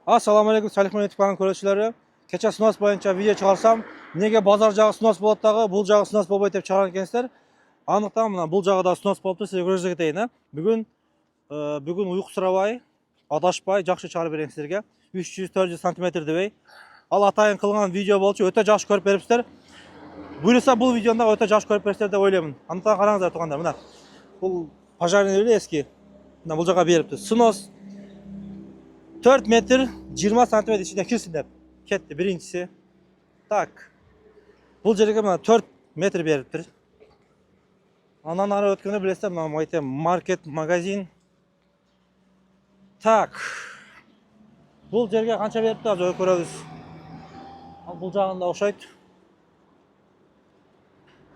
Assalamu alaikum, Salihman YouTube kanal көрүүчүлөрү. Кече сунос боюнча видео чыгарсам, неге базар жагы сунос болот дагы, бул жагы сунос болбойт деп чыгарган экенсиздер. Андыктан мына бул жагы да сунос болуптур, сизге көрсөтө кетейин. Бүгүн уйку сурабай, адашпай жакшы чыгарып берем силерге. 300-400 см дебей. Ал атайын кылган видео болчу, өтө жакшы көрүп берипсиздер. Буюрса бул видеону да өтө жакшы көрүп берипсиздер деп ойлоймун. Андыктан караңыздар туугандар, мына. Бул пожарный эле эски. Мына бул жага берипти. Сунос 4 метр 20 сантиметр içine kirsin деп кетти биринчиси. Так. Бул жерге мына 4 метр бериптир. Андан ары өткөндө билесиздер, мына айтем маркет, магазин. Так. Бул жерге канча берипти, азыр көрөбүз. Ал бул жагында окшойт.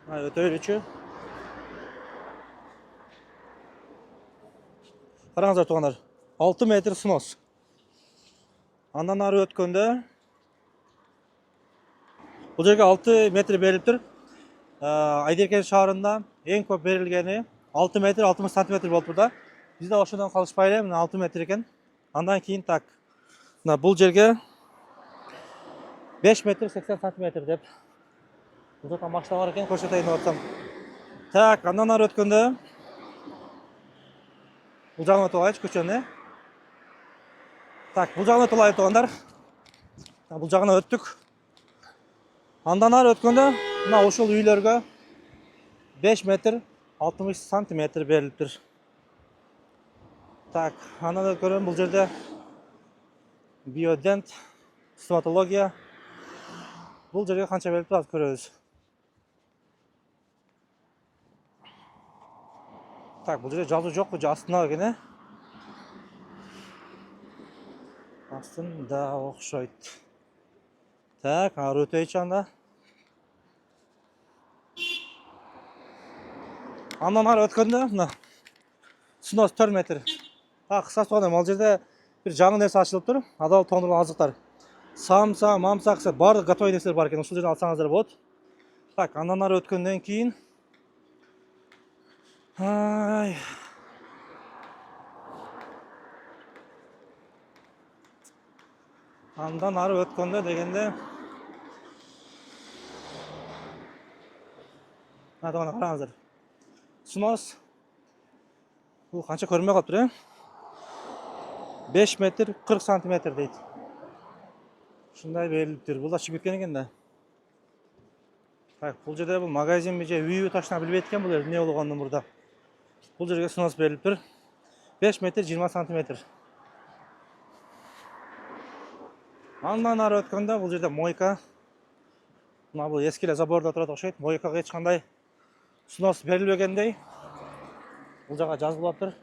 Өтөйлүчү. Караңыздар туугандар. 6 метр сунос. Андан ары өткөндө бул жерге 6 метр берилиптир. Айдеркен шаарында эң көп берилгени 6 метр 60 сантиметр болуптур да. Бизде ошондон калышпай эле, мына 6 метр экен. Андан кийин так. Мына бул жерге 5 метр 80 сантиметр деп. Бул жакта машина бар экен, көрсөтөйүн деп атсам. Так, андан ары өткөндө бул жагына өтүп алайынчы көчөнү. Так, бул жагына өтүп алайын туугандар. Бул жагына өттүк. Андан ары өткөндө мына ушул үйлөргө 5 метр 60 сантиметр берилиптир. Так, андан ары көрөм бул жерде биодент, стоматология. Бул жерге канча берилиптир, азыр көрөбүз. Так, бул жерде жазуу жокпу, астында экен, астында окшойт. Так, ары өтөйүнчү анда. Андан ары өткөндө мына сунос 4 метр. Так, кыскасы туугандар, ал жерде бир жаңы нерсе ачылыптыр. Адал тоңдурулган азыктар. Самса, мамсак, баардык готовый нерселер бар экен. Ушул жерден алсаңыздар болот. Так, андан ары өткөндөн кийин андан ары өткөндө дегенде караңыздар. Сунос бул канча көрүнбөй калыптыр, 5 метр 40 сантиметр дейт. Ушундай берилиптир. Бул да чыгып кеткен экен да. Так, бул жерде бул магазинби же үйбү ташына билбейт экен бул эмне болгонун мурда. Бул жерге сунос берилиптир. 5 метр 20 сантиметр. Андан ары өткөндө бул жерде мойка. Мына бул эски эле забордо турат окшойт. Мойкага эч кандай сунос берилбегендей. Бул жага жазылыптыр.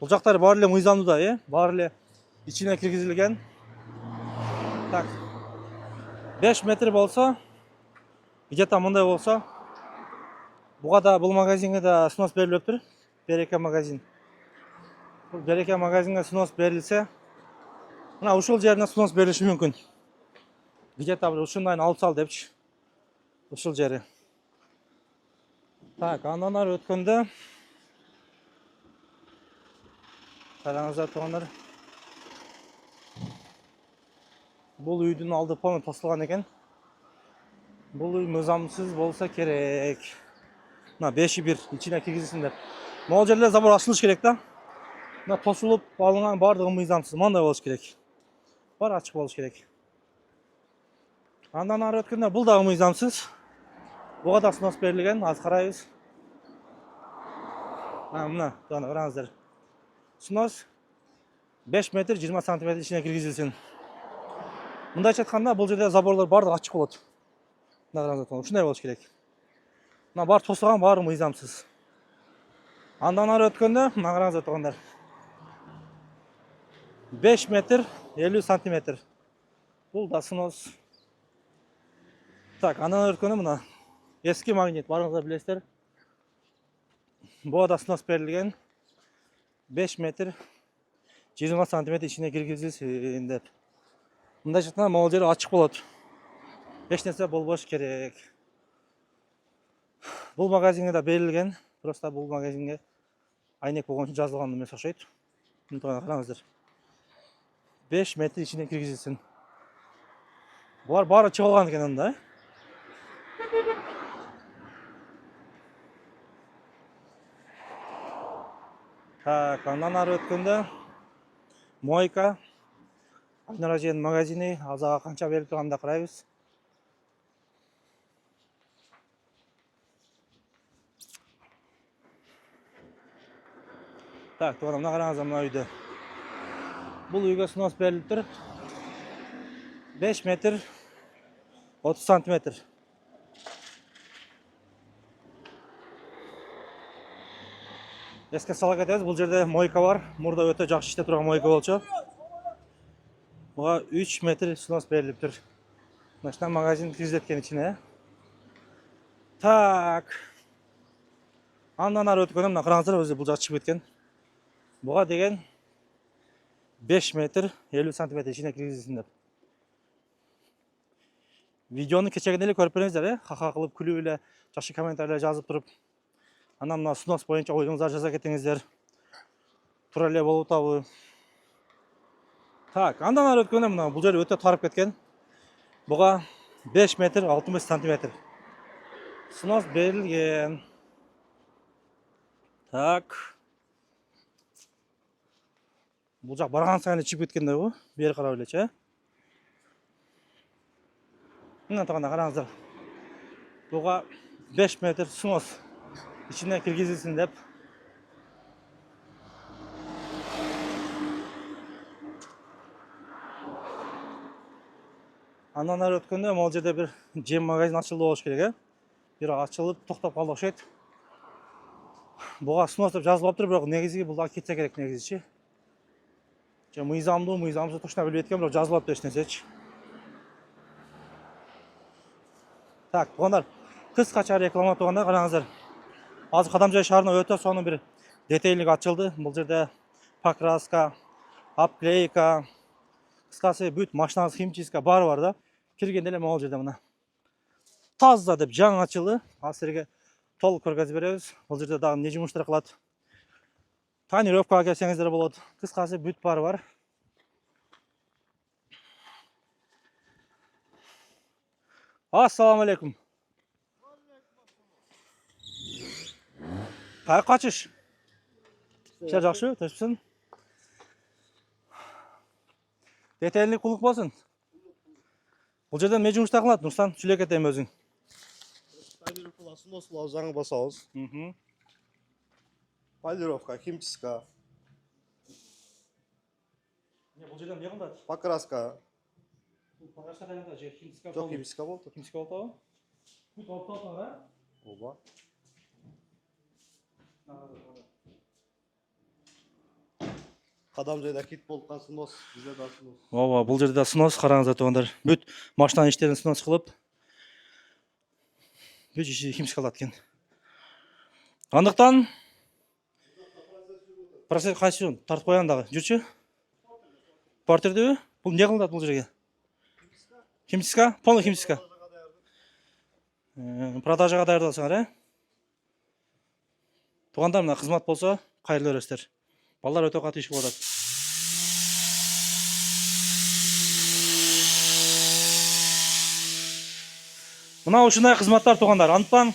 Бул жактар баары эле мыйзамдуу да, баары эле ичине киргизилген. Так. 5 метр болсо, где-то мындай болсо, буга да бул магазинге да сунос берилиптир. Береке магазин. Бул Береке магазинге сунос берилсе, мына ушул жерине сунос берилиши мүмкүн. Где-то бир ушундайын алып сал депчи. Ушул жери. Так, андан ары өткөндө караңыздар туугандар. Бул үйдүн алды полный тосулган экен. Бул үй мыйзамсыз болсо керек. Мына 5-1 ичине киргизилсин деп. Могул жерде забор ачылыш керек да. Мына тосулуп алынган баардыгы мыйзамсыз. Мындай болуш керек. Бар ачык болуш керек. Андан ары өткөндө бул дагы мыйзамсыз. Буга да сунос берилген, азыр карайбыз. Мына, караңыздар. Сунос 5 метр 20 сантиметр ичине киргизилсин. Мындайча айтканда, бул жерде заборлор баардыгы ачык болот. Мына караңыздар, ушундай болуш керек. Мына бар тосулган, баары мыйзамсыз. Андан ары өткөндө, мына караңыздар туугандар. 5 метр 50 сантиметр. Бул да сунос. Так, андан ары өткөндө мына эски магнит, барыңыздар билесиздер. Буга да сунос берилген. 5 метр 20 сантиметр ичине киргизилсин деп. Мындайча айтканда, могул жери ачык болот. Эч нерсе болбош керек. Бул магазинге да берилген. Просто бұл магазинге айнек болған үшін жазылған емес ұқсайды. Мына қараңыздар. 5 метр ішіне кіргізілсін. Бұлар бары шығылған екен онда. Так, андан ары өткенде мойка, Айнаражен магазины, азаға қанша беріп тұрғанда қараймыз. Так, туғанда мына қараңыздар мына үйді. Бұл үйге снос беріліп тұр. 5 метр 30 сантиметр. Еске сала кетеміз, бұл жерде мойка бар. Мұрда өте жақсы іште тұрған мойка болчу. Бұға 3 метр снос беріліп тұр. Мына магазин кіргізілген ішіне. Так. Андан ары өткенде мына қараңыздар өзі бұл жақ шығып кеткен. Бұға деген 5 метр 50 сантиметр ішіне кіргізілсін деп. Видеоны кешегенде эле көрүп бериңиздер, ха-ха кылып күлүп эле жакшы комментарийлер жазып туруп. Анан мына снос боюнча оюңуздар жаза кетиңиздер. Туура эле болуп атабы. Так, андан ары өткөндө мына бул жер өтө тарып кеткен. Буга 5 метр 65 сантиметр. Снос берилген. Так. Бул жак барган сайын чыгып кеткендей го. Бери карап элечи. Мына тагында караңыздар. Буга 5 метр снос içine киргизилсин деп. Андан ары өткөндө могул жерде бир жем магазин ачылды болуш керек, бир ачылып токтоп калды окшойт. Буга снос деп жазылып тур, бирок негизи бул да кетсе керек негизичи. Же мыйзамсыз точно билбейт экен, бирок жазылып тур эч нерсечи. Так, туугандар, кыскача реклама туганда караңыздар. Азыр Кадамжай шаарына өтө сонун бир детейлик ачылды. Бул жерде покраска, обклейка, кыскасы бүт машинаңыз химчистка баары бар да. Киргенде эле могул жерде мына таза деп жаңы ачылды. Ал силерге толук көргөзүп беребиз. Бул жерде дагы эмне жумуштар кылат. Тонировкага келсеңиздер болот. Кыскасы бүт баары бар. Ассаламу алейкум. Кай качыш? Işler жакшы, төшпүсүн. Детейлик кулук болсун. Бул жерде эмне жумуштар кылат? Нурсан, сүйлөп кетем өзүң. Снос жаңы басабыз. Полировка, химчистка. Бул жерде эмне кылат? Покраска. Покраска дегенде же химчистка Жоқ, химчистка болду. Химчистка болду. Бүт алып тапсаң, а? Оба. Кадамжайда кит болуп снос, бизде да снос. Ооба, бул жерде снос, караңыздар туугандар. Бүт машинанын иштерин снос кылып, бүт иши химчисткалат экен. Андыктан процесс кайсы тартып коян дагы. Жүрчү? Портердеби? Бул эмне кылат бул жерге? Химчистка? Полный химчистка. Продажага даярдалсаңар, э? Туугандар, мына кызмат болсо, кайрылып бересиздер. Балдар өтө катуу иш кылып атат. Мына ушундай кызматтар туугандар. Андыктан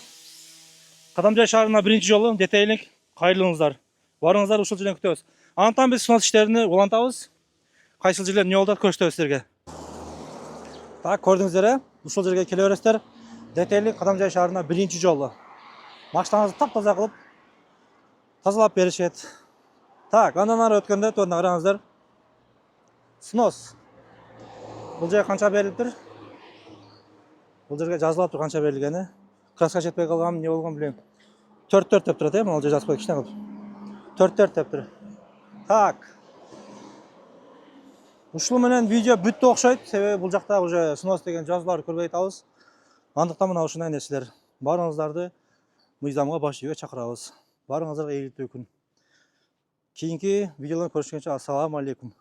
Кадамжай шаарына биринчи жолу детейлик кайрылыңыздар. Барыңыздар, ушул жерден күтөбүз. Андыктан биз снос иштерини улантабыз. Кайсыл жерлер эмне болуп атат көрсөтөбүз силерге. Так, көрдүңүздөр, ушул жерге келе бересиздер. Детейлик Кадамжай шаарына биринчи жолу. Машинаңызды таптаза кылып тазалап беришет. Так, андан ары өткөндө туганда караңыздар. Снос. Бул жерге канча берилип тур? Бул жерге жазылып тур канча берилгени. Краска жетпей калган, эмне болгон билбейм. 4 деп турат, могул жерге жазып коюп кичине кылып. 4 деп тур. Так. Ушул менен видео бүттү окшойт. Себеби бул жакта уже снос деген жазууларды көрбөй атабыз. Андыктан мына ушундай нерселер. Барыңыздарды мыйзамга баш ийүүгө чакырабыз. Барыңыздарга ийгиликтүү күн. Кийинки видеолорду көрүшкөнчө ассаламу алейкум.